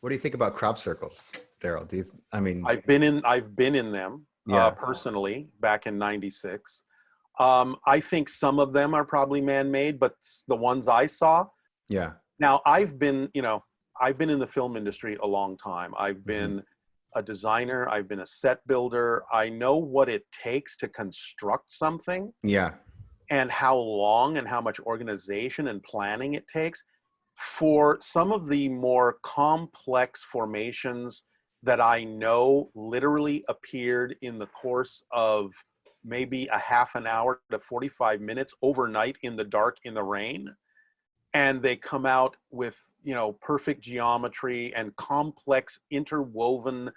What do you think about crop circles, Daryl? I mean, I've been in them yeah, personally back in '96. I think some of them are probably man-made, but the ones I saw. yeah. Now, I've been in the film industry a long time. I've Hmm. been a designer. I've been a set builder. I know what it takes to construct something Yeah. and how long and how much organization and planning it takes for some of the more complex formations that I know literally appeared in the course of maybe a half an hour to 45 minutes overnight in the dark in the rain. And they come out with, perfect geometry and complex interwoven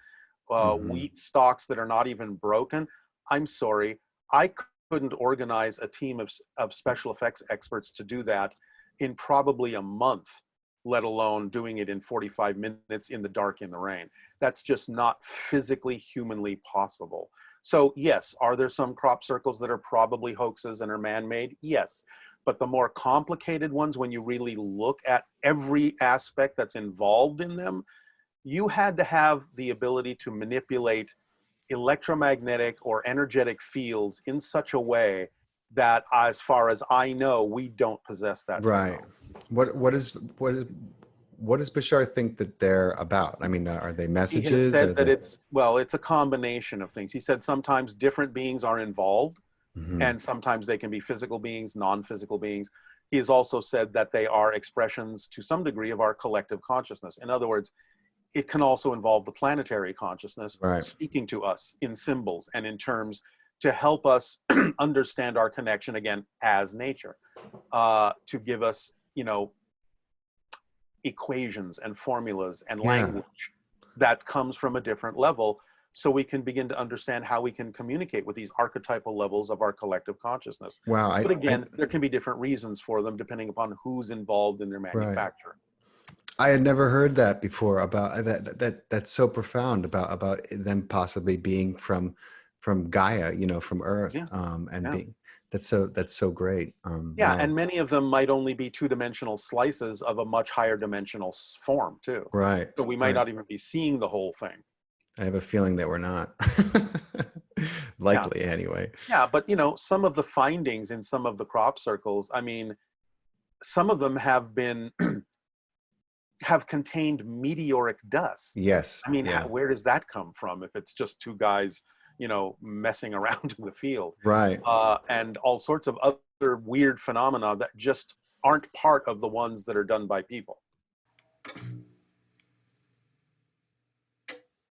Hmm. wheat stalks that are not even broken. I'm sorry, I couldn't organize a team of special effects experts to do that in probably a month, let alone doing it in 45 minutes in the dark in the rain. That's just not physically, humanly possible. So yes, are there some crop circles that are probably hoaxes and are man-made? Yes. But the more complicated ones, when you really look at every aspect that's involved in them, you had to have the ability to manipulate electromagnetic or energetic fields in such a way that, as far as I know, we don't possess that Right. technology. What does Bashar think that they're about? I mean, are they He has messages? Are said that they? it's a combination of things. He said sometimes different beings are involved, Hmm. and sometimes they can be physical beings, non-physical beings. He has also said that they are expressions to some degree of our collective consciousness. In other words, it can also involve the planetary consciousness Right. speaking to us in symbols and in terms to help us understand our connection again as nature, to give us, equations and formulas and Yeah. language that comes from a different level, so we can begin to understand how we can communicate with these archetypal levels of our collective consciousness. Wow. But again, there can be different reasons for them depending upon who's involved in their Right. manufacture. I had never heard that before about that. That's so profound about them possibly being from Gaia, from Earth, Yeah, and yeah. being that's so great. Yeah, Wow. and many of them might only be two-dimensional slices of a much higher dimensional form too. Right. So we might Right. not even be seeing the whole thing. I have a feeling that we're not. Yeah, Likely, anyway. yeah, but some of the findings in some of the crop circles, I mean, some of them have been have contained meteoric dust. Yes. I mean, Yeah. where does that come from if it's just two guys, messing around in the field, Right. and all sorts of other weird phenomena that just aren't part of the ones that are done by people.